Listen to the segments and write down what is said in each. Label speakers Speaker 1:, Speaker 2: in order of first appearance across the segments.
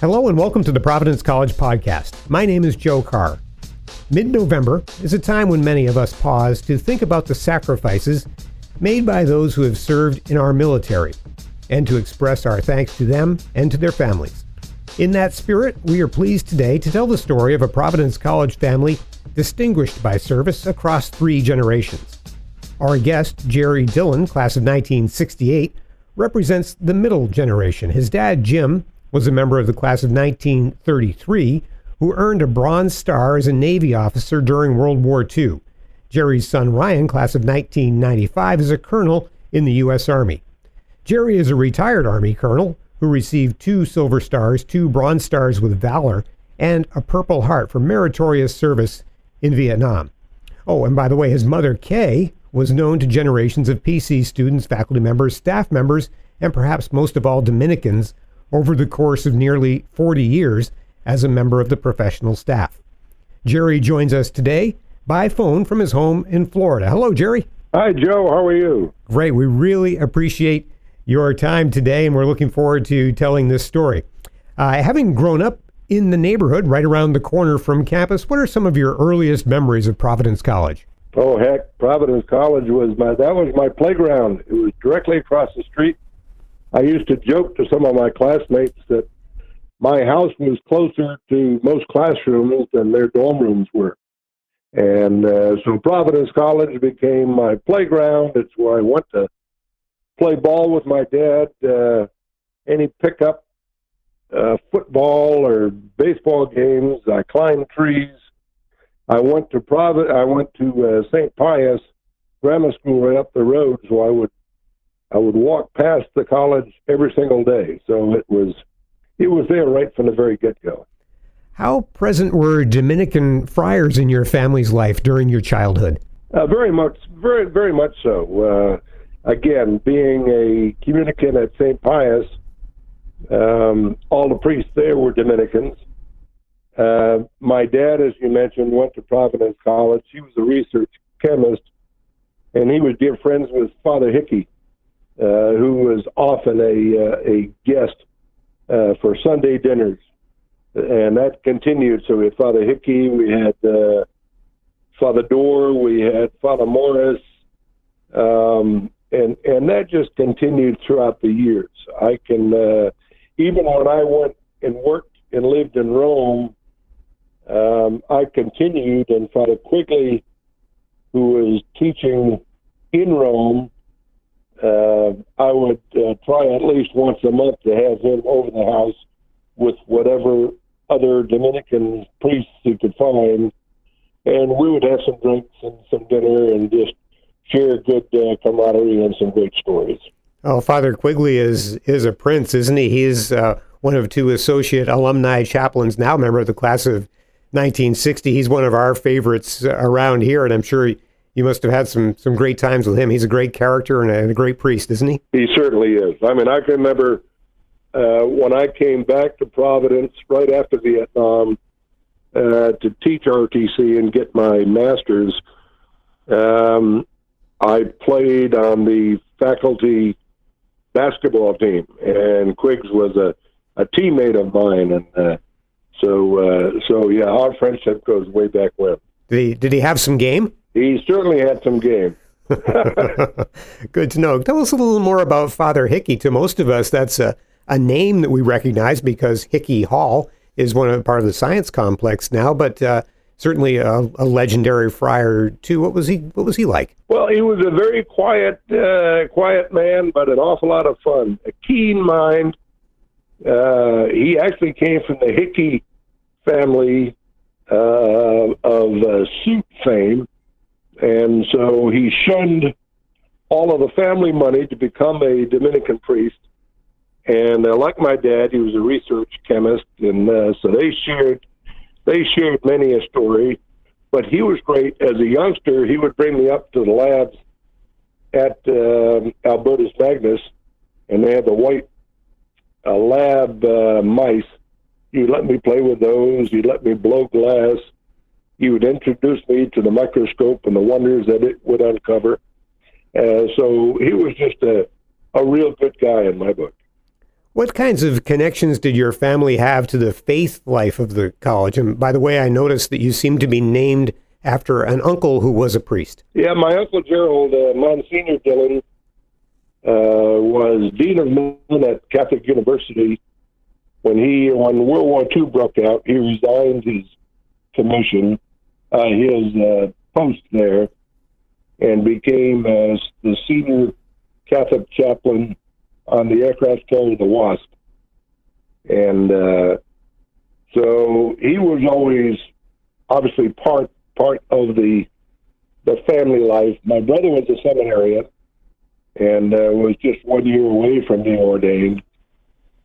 Speaker 1: Hello and welcome to the Providence College podcast. My name is Joe Carr. Mid-November is a time when many of us pause to think about the sacrifices made by those who have served in our military and to express our thanks to them and to their families. In that spirit, we are pleased today to tell the story of a Providence College family distinguished by service across 3 generations. Our guest, Gerry Dillon, class of 1968, represents the middle generation. His dad, Jim, was a member of the class of 1933 who earned a Bronze Star as a Navy officer during World War II. Gerry's son, Ryan, class of 1995, is a colonel in the U.S. Army. Gerry is a retired Army colonel who received 2 Silver Stars, 2 Bronze Stars with Valor, and a Purple Heart for meritorious service in Vietnam. Oh, and by the way, his mother, Kay, was known to generations of PC students, faculty members, staff members, and perhaps most of all Dominicans over the course of nearly 40 years as a member of the professional staff. Gerry joins us today by phone from his home in Florida. Hello, Gerry.
Speaker 2: Hi, Joe. How are you?
Speaker 1: Great. We really appreciate your time today, and we're looking forward to telling this story. Having grown up in the neighborhood right around the corner from campus, what are some of your earliest memories of Providence College?
Speaker 2: Oh, heck, Providence College was my playground. It was directly across the street. I used to joke to some of my classmates that my house was closer to most classrooms than their dorm rooms were. And so Providence College became my playground. It's where I went to play ball with my dad, any pickup, football or baseball games. I climbed trees. I went to St. Pius Grammar School right up the road, so I would walk past the college every single day. So it was there right from the very get-go.
Speaker 1: How present were Dominican friars in your family's life during your childhood?
Speaker 2: Very much so. Again, being a communicant at St. Pius, all the priests there were Dominicans. My dad, as you mentioned, went to Providence College. He was a research chemist, and he was dear friends with Father Hickey, who was often a guest for Sunday dinners. And that continued. So we had Father Hickey, we had Father Dorr, we had Father Morris, and that just continued throughout the years. I can, even when I went and worked and lived in Rome, I continued, and Father Quigley, who was teaching in Rome, I would try at least once a month to have him over the house with whatever other Dominican priests he could find, and we would have some drinks and some dinner and just share good camaraderie and some great stories.
Speaker 1: Oh, Father Quigley is a prince, isn't he? He's one of 2 associate alumni chaplains, now a member of the class of 1960. He's one of our favorites around here, and I'm sure you must have had some great times with him. He's a great character and a great priest, isn't he?
Speaker 2: He certainly is. I mean, I can remember when I came back to Providence right after Vietnam to teach ROTC and get my master's. I played on the faculty basketball team, and Quiggs was a teammate of mine, and so yeah, our friendship goes way back when.
Speaker 1: Did he have some game?
Speaker 2: He certainly had some game.
Speaker 1: Good to know. Tell us a little more about Father Hickey. To most of us, that's a name that we recognize because Hickey Hall is part of the science complex now, but certainly a legendary friar too. What was he like? Well,
Speaker 2: he was a very quiet man, but an awful lot of fun. A keen mind. He actually came from the Hickey family of suit fame. And so he shunned all of the family money to become a Dominican priest. And like my dad, he was a research chemist, and so they shared many a story. But he was great. As a youngster, he would bring me up to the labs at Albertus Magnus, and they had the white lab mice. He'd let me play with those. He'd let me blow glass. He would introduce me to the microscope and the wonders that it would uncover. So he was just a real good guy in my book.
Speaker 1: What kinds of connections did your family have to the faith life of the college? And by the way, I noticed that you seem to be named after an uncle who was a priest.
Speaker 2: Yeah, my Uncle Gerald, Monsignor Dillon, was Dean of Men at Catholic University. When World War II broke out, he resigned his commission, his post there, and became the senior Catholic chaplain on the aircraft carrier, the Wasp. And so he was always obviously part of the family life. My brother was a seminarian and was just 1 year away from being ordained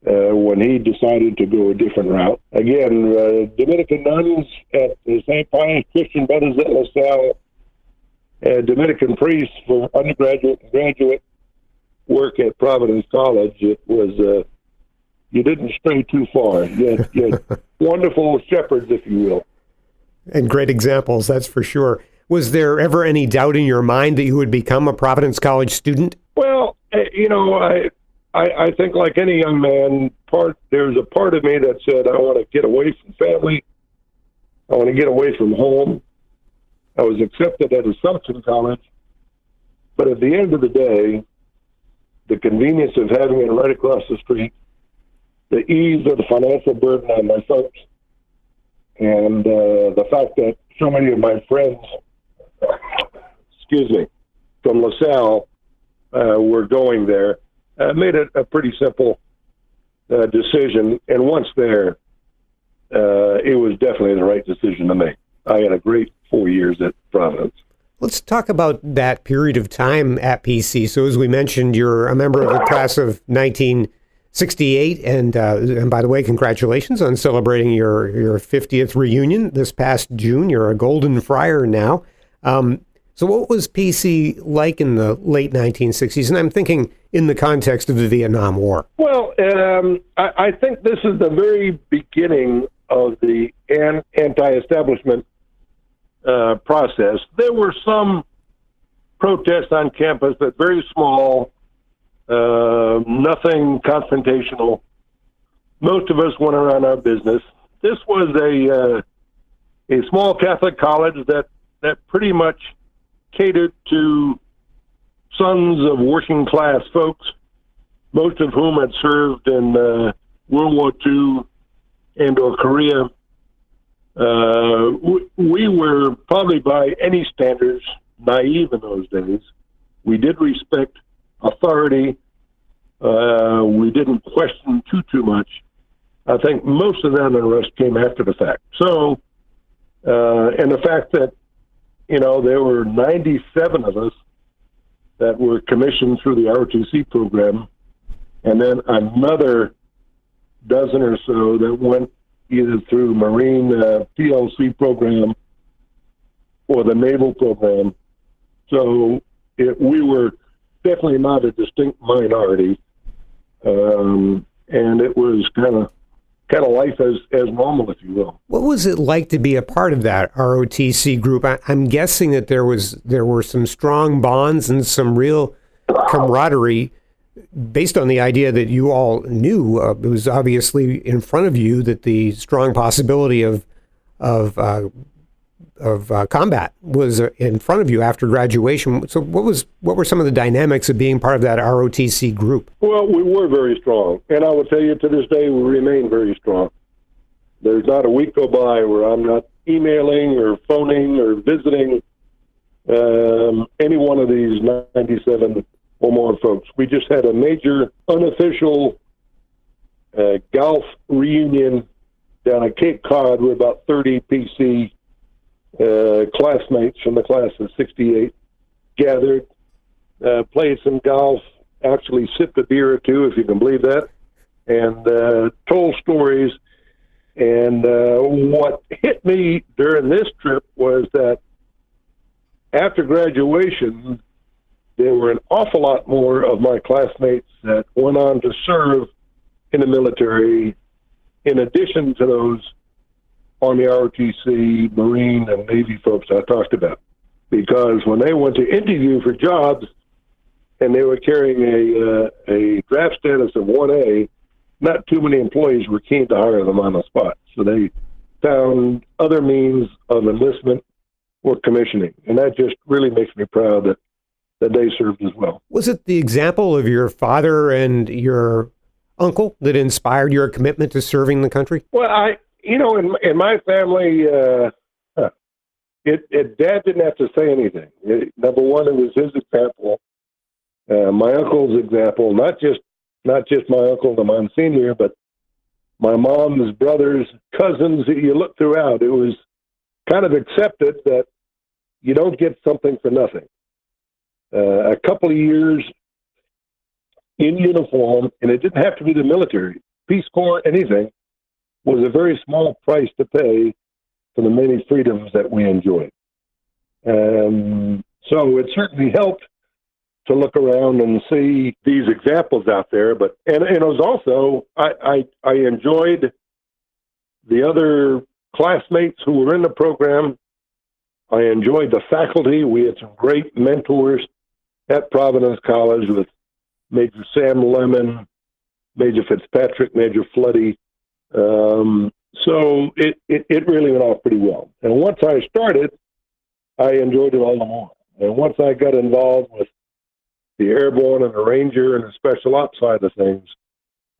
Speaker 2: when he decided to go a different route. Again, Dominican nuns at the St. Pius Christian Brothers at LaSalle, Dominican priests for undergraduate and graduate work at Providence College. It was, you didn't stray too far. You had wonderful shepherds, if you will.
Speaker 1: And great examples, that's for sure. Was there ever any doubt in your mind that you would become a Providence College student?
Speaker 2: Well, I think like any young man, there's a part of me that said, I want to get away from family. I want to get away from home. I was accepted at Assumption College. But at the end of the day, the convenience of having it right across the street, the ease of the financial burden on my folks, and the fact that so many of my friends, from LaSalle were going there, made it a pretty simple decision. And once there, it was definitely the right decision to make. I had a great 4 years at Providence.
Speaker 1: Let's talk about that period of time at PC. So as we mentioned, you're a member of the class of 1968, and by the way, congratulations on celebrating your 50th reunion this past June. You're a Golden Friar now. So what was PC like in the late 1960s? And I'm thinking in the context of the Vietnam War.
Speaker 2: Well, I think this is the very beginning of the anti-establishment process. There were some protests on campus, but very small, nothing confrontational. Most of us went around our business. This was a small Catholic college that pretty much catered to sons of working class folks, most of whom had served in World War II and or Korea. We were probably by any standards naive in those days. We did respect authority. We didn't question too much. I think most of that unrest came after the fact. So, and the fact that, there were 97 of us that were commissioned through the ROTC program, and then another dozen or so that went either through Marine PLC program or the Naval program. So we were definitely not a distinct minority, and it was kind of life as normal, if you will.
Speaker 1: What was it like to be a part of that ROTC group? I'm guessing that there were some strong bonds and some real camaraderie based on the idea that you all knew it was obviously in front of you that the strong possibility of combat was in front of you after graduation. So what were some of the dynamics of being part of that ROTC group?
Speaker 2: Well, we were very strong, and I will tell you to this day we remain very strong. There's not a week go by where I'm not emailing or phoning or visiting any one of these 97 or more folks. We just had a major unofficial golf reunion down at Cape Cod with about 30 PC classmates from the class of 68 gathered, played some golf, actually sipped a beer or two, if you can believe that, and told stories. And what hit me during this trip was that after graduation, there were an awful lot more of my classmates that went on to serve in the military, in addition to those Army, ROTC, Marine, and Navy folks I talked about. Because when they went to interview for jobs and they were carrying a draft status of 1A, not too many employees were keen to hire them on the spot. So they found other means of enlistment or commissioning. And that just really makes me proud that they served as well.
Speaker 1: Was it the example of your father and your uncle that inspired your commitment to serving the country?
Speaker 2: Well, in my family, Dad didn't have to say anything. Number one, it was his example, my uncle's example, not just my uncle, the Monsignor, but my mom's brothers, cousins. You look throughout, it was kind of accepted that you don't get something for nothing. A couple of years in uniform, and it didn't have to be the military, Peace Corps, anything, was a very small price to pay for the many freedoms that we enjoyed. So it certainly helped to look around and see these examples out there. But and it was also, I enjoyed the other classmates who were in the program. I enjoyed the faculty. We had some great mentors at Providence College with Major Sam Lemon, Major Fitzpatrick, Major Floody. So it really went off pretty well. And once I started, I enjoyed it all the more. And once I got involved with the airborne and the ranger and the special ops side of things,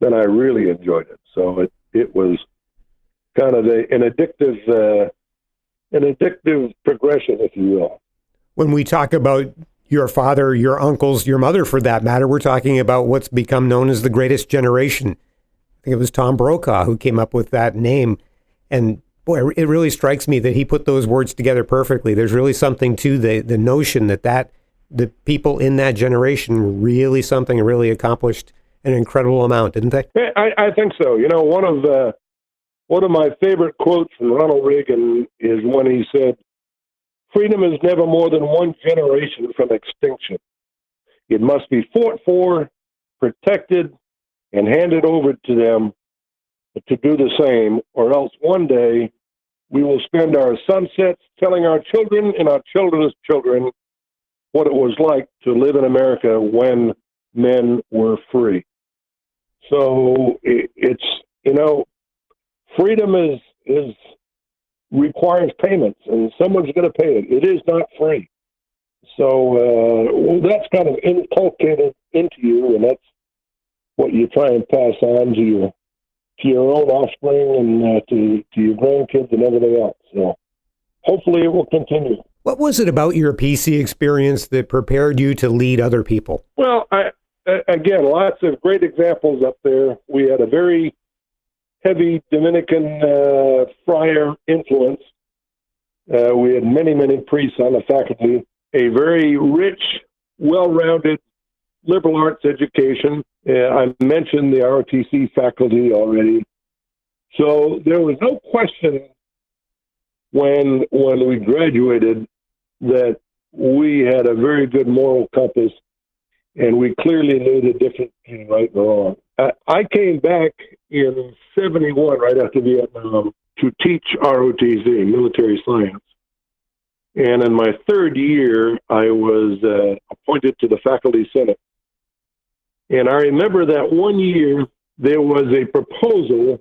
Speaker 2: then I really enjoyed it. So it was kind of an addictive progression, if you will.
Speaker 1: When we talk about your father, your uncles, your mother, for that matter, we're talking about what's become known as the greatest generation. I think it was Tom Brokaw who came up with that name. And boy, it really strikes me that he put those words together perfectly. There's really something to the notion that the people in that generation really accomplished an incredible amount, didn't they?
Speaker 2: I think so. One of my favorite quotes from Ronald Reagan is when he said, "Freedom is never more than one generation from extinction. It must be fought for, protected, and handed over to them to do the same, or else one day we will spend our sunsets telling our children and our children's children what it was like to live in America when men were free." So freedom is requires payments, and someone's going to pay it. It is not free. So that's kind of inculcated into you, and that's what you try and pass on to your own offspring and to your grandkids and everything else. So hopefully it will continue.
Speaker 1: What was it about your PC experience that prepared you to lead other people?
Speaker 2: Well, again, lots of great examples up there. We had a very heavy Dominican friar influence. We had many, many priests on the faculty, a very rich, well-rounded liberal arts education. I mentioned the ROTC faculty already. So there was no question when we graduated that we had a very good moral compass, and we clearly knew the difference between right and wrong. I came back in 71, right after Vietnam, to teach ROTC, military science. And in my third year, I was appointed to the faculty senate. And I remember that one year there was a proposal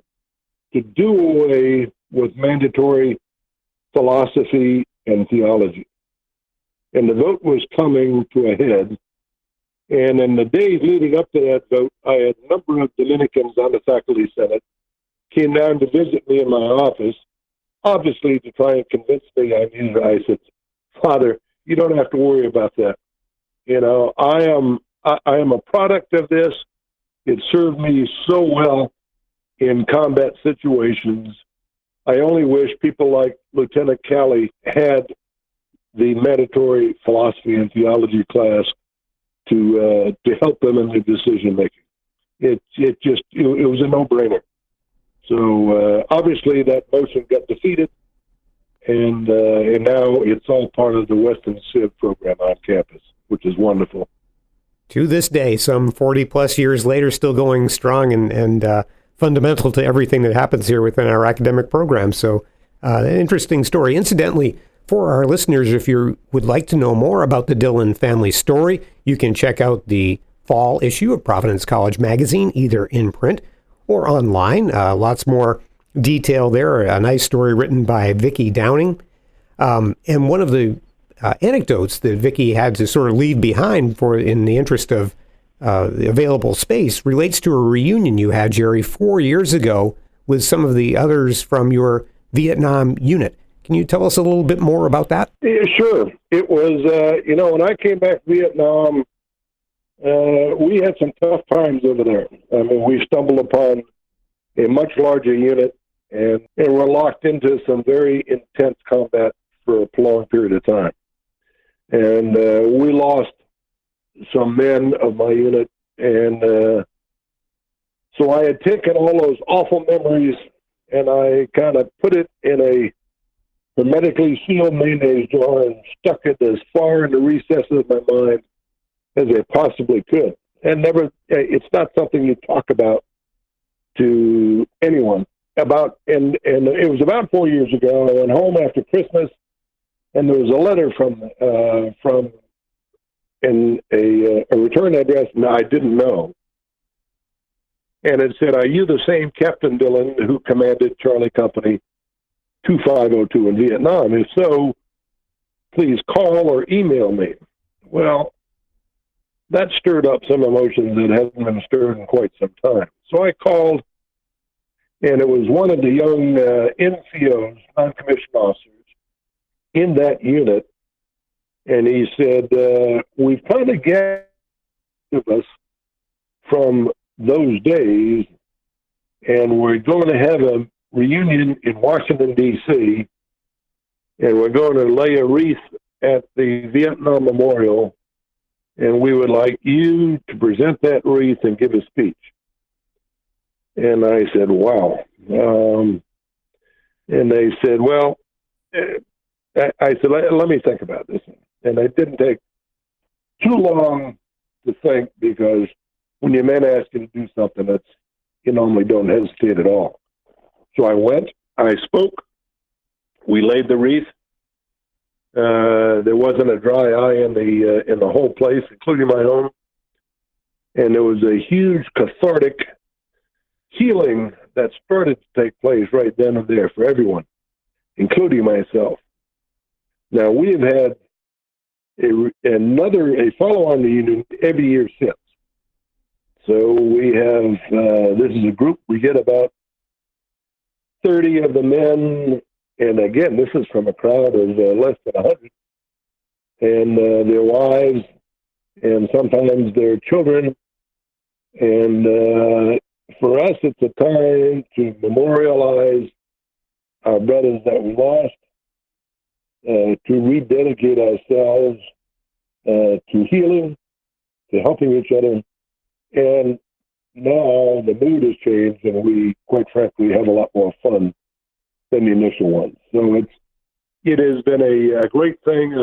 Speaker 2: to do away with mandatory philosophy and theology. And the vote was coming to a head. And in the days leading up to that vote, I had a number of Dominicans on the faculty senate came down to visit me in my office, obviously to try and convince me I needed it. I said, "Father, you don't have to worry about that. I am a product of this. It served me so well in combat situations. I only wish people like Lieutenant Calley had the mandatory philosophy and theology class to help them in their decision making. It was a no-brainer." So obviously that motion got defeated, and now it's all part of the Western Civ program on campus, which is wonderful.
Speaker 1: To this day, some 40 plus years later, still going strong and fundamental to everything that happens here within our academic program. So an interesting story. Incidentally, for our listeners, if you would like to know more about the Dillon family story, you can check out the fall issue of Providence College magazine, either in print or online. Lots more detail there. A nice story written by Vicki Downing. And one of the anecdotes that Vicki had to sort of leave behind in the interest of the available space relates to a reunion you had, Gerry, 4 years ago with some of the others from your Vietnam unit. Can you tell us a little bit more about that?
Speaker 2: Yeah, sure. It was, when I came back to Vietnam, we had some tough times over there. I mean, we stumbled upon a much larger unit, and were locked into some very intense combat for a prolonged period of time. And we lost some men of my unit, and so I had taken all those awful memories, and I kind of put it in a hermetically sealed mayonnaise jar and stuck it as far in the recesses of my mind as I possibly could. And it's not something you talk about to anyone about. And it was about 4 years ago. I went home after Christmas, and there was a letter from a return address I didn't know. And it said, "Are you the same Captain Dillon who commanded Charlie Company 2502 in Vietnam? If so, please call or email me." Well, that stirred up some emotions that hadn't been stirred in quite some time. So I called, and it was one of the young NCOs, non-commissioned officers, in that unit. And he said, "We've kind of gathered us from those days, and we're going to have a reunion in Washington, D.C., and we're going to lay a wreath at the Vietnam Memorial, and we would like you to present that wreath and give a speech." And I said, "Wow." And they said, "Well," I said, let me think about this." And it didn't take too long to think, because when your men ask you to do something, you normally don't hesitate at all. So I went, I spoke, we laid the wreath. There wasn't a dry eye in the whole place, including my own. And there was a huge cathartic healing that started to take place right then and there for everyone, including myself. Now, we have had a follow-on reunion every year since. So we have, this is a group, we get about 30 of the men, and again, this is from a crowd of less than 100, and their wives, and sometimes their children. And for us, it's a time to memorialize our brothers that we lost, to rededicate ourselves to healing, to helping each other. And now the mood has changed, and we, quite frankly, have a lot more fun than the initial one. So it has been a great thing.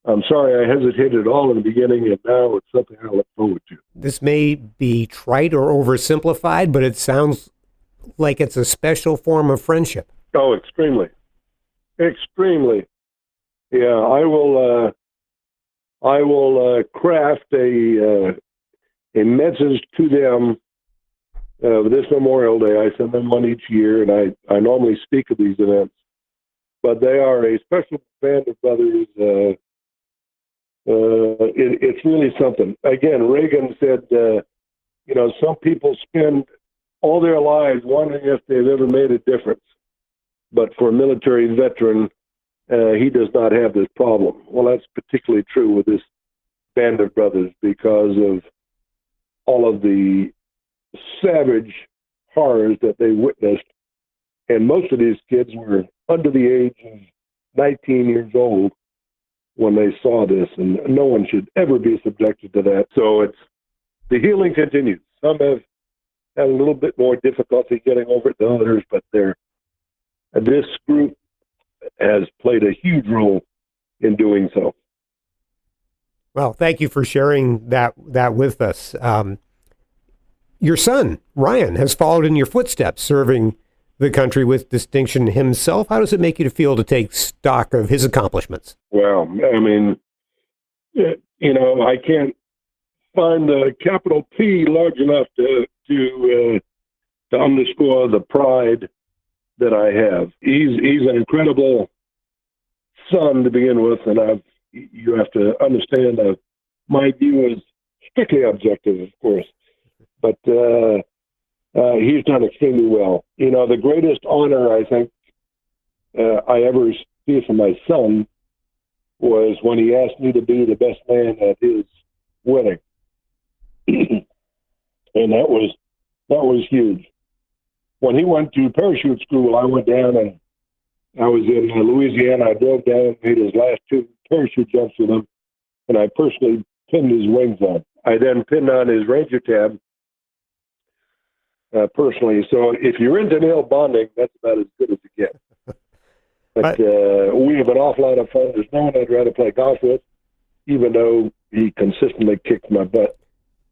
Speaker 2: I'm sorry I hesitated at all in the beginning, and now it's something I look forward to.
Speaker 1: This may be trite or oversimplified, but it sounds like it's a special form of friendship.
Speaker 2: Oh, extremely. Extremely. Yeah, I will craft a message to them this Memorial Day. I send them one each year, and I normally speak at these events. But they are a special band of brothers. It's really something. Again, Reagan said, some people spend all their lives wondering if they've ever made a difference. But for a military veteran, he does not have this problem. Well, that's particularly true with this band of brothers because of all of the savage horrors that they witnessed. And most of these kids were under the age of 19 years old when they saw this, and no one should ever be subjected to that. So the healing continues. Some have had a little bit more difficulty getting over it than others, but this group has played a huge role in doing so.
Speaker 1: Well, thank you for sharing that with us. Your son, Ryan, has followed in your footsteps, serving the country with distinction himself. How does it make you feel to take stock of his accomplishments? Well,
Speaker 2: I mean, I can't find the capital P large enough to to underscore the pride that I have. He's an incredible son to begin with, and you have to understand my view is strictly objective, of course, but he's done extremely well. You know, the greatest honor I think I ever see for my son was when he asked me to be the best man at his wedding, and that was huge. When he went to parachute school, I went down and I was in Louisiana. I drove down and made his last 2 parachute jumps with him, and I personally pinned his wings on. I then pinned on his Ranger tab personally. So if you're into nail bonding, that's about as good as you get. But we have an awful lot of fun. There's no one I'd rather play golf with, even though he consistently kicks my butt.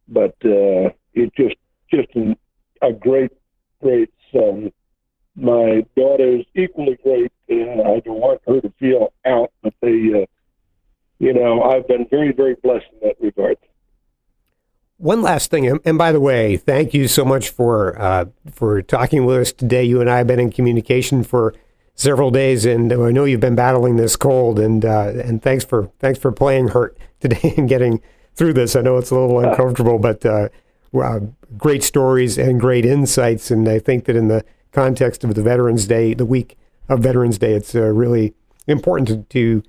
Speaker 2: But it's just a great son. My daughter is equally great, and I don't want her to feel out, but they, I've been very, very blessed in that regard.
Speaker 1: One last thing, and by the way, thank you so much for talking with us today. You and I have been in communication for several days, and I know you've been battling this cold, and thanks for playing hurt today and getting through this. I know it's a little uncomfortable, but great stories and great insights, and I think that in the context of the Veterans Day, the week of Veterans Day, it's really important to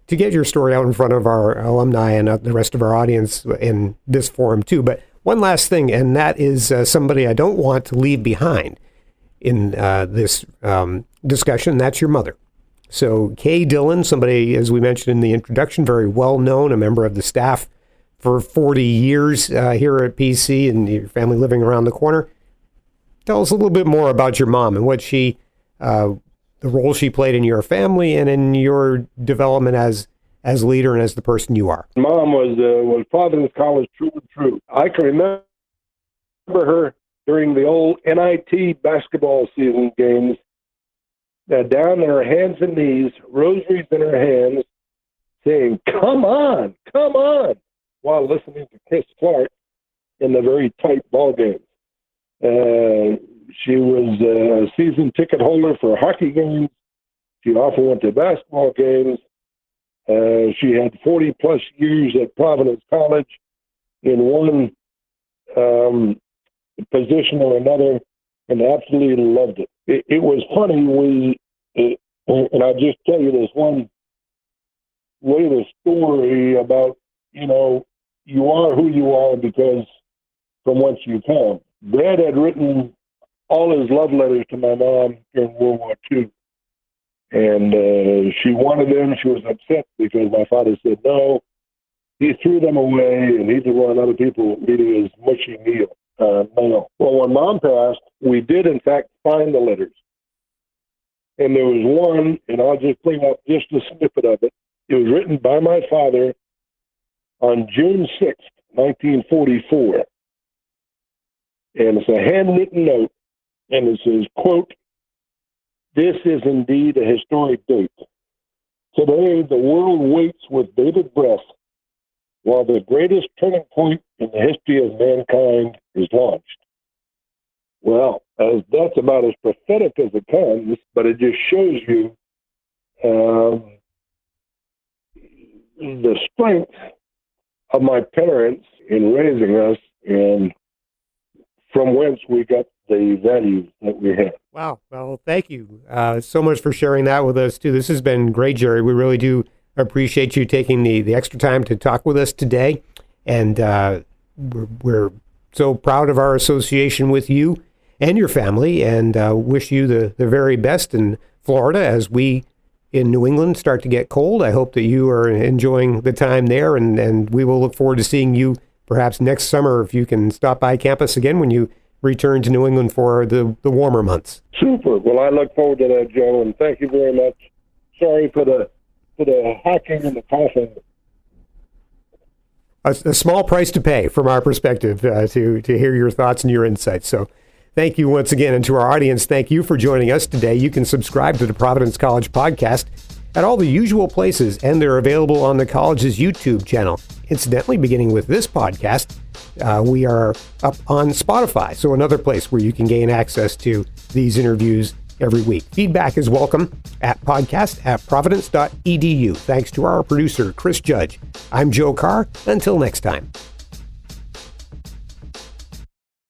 Speaker 1: get your story out in front of our alumni and the rest of our audience in this forum too. But one last thing, and that is somebody I don't want to leave behind in this discussion. That's your mother. So Kay Dillon, somebody, as we mentioned in the introduction, very well known, a member of the staff for 40 years here at PC, and your family living around the corner. Tell us a little bit more about your mom and what she, the role she played in your family and in your development as leader and as the person you are.
Speaker 2: Mom was Providence College true and true. I can remember her during the old NIT basketball season games, down on her hands and knees, rosaries in her hands, saying, "Come on, come on," while listening to Chris Clark in the very tight ball games. She was a season ticket holder for hockey games. She often went to basketball games. She had 40-plus years at Providence College in one position or another, and absolutely loved it. It was funny. And I'll just tell you this one latest story about, you are who you are because from whence you come. Dad had written all his love letters to my mom during World War II. And she wanted them. She was upset because my father said no. He threw them away, and he didn't want other people reading his mushy mail. Well, when Mom passed, we did, in fact, find the letters. And there was one, and I'll just bring up just a snippet of it. It was written by my father on June 6th, 1944. And it's a handwritten note, and it says, quote, "This is indeed a historic date. Today, the world waits with bated breath while the greatest turning point in the history of mankind is launched." Well, that's about as prophetic as it comes, but it just shows you the strength of my parents in raising us and from whence we got the values that we have.
Speaker 1: Wow. Well, thank you so much for sharing that with us, too. This has been great, Gerry. We really do appreciate you taking the extra time to talk with us today. And we're so proud of our association with you and your family, and wish you the very best in Florida as we in New England start to get cold. I hope that you are enjoying the time there, and we will look forward to seeing you perhaps next summer if you can stop by campus again when you return to New England for the warmer months.
Speaker 2: Super. Well, I look forward to that, Joe, and thank you very much. Sorry for the hacking and the coughing.
Speaker 1: A small price to pay from our perspective to hear your thoughts and your insights. So thank you once again. And to our audience, thank you for joining us today. You can subscribe to the Providence College podcast at all the usual places, and they're available on the college's YouTube channel. Incidentally, beginning with this podcast, we are up on Spotify, so another place where you can gain access to these interviews every week. Feedback is welcome at podcast@providence.edu. Thanks to our producer, Chris Judge. I'm Joe Carr. Until next time.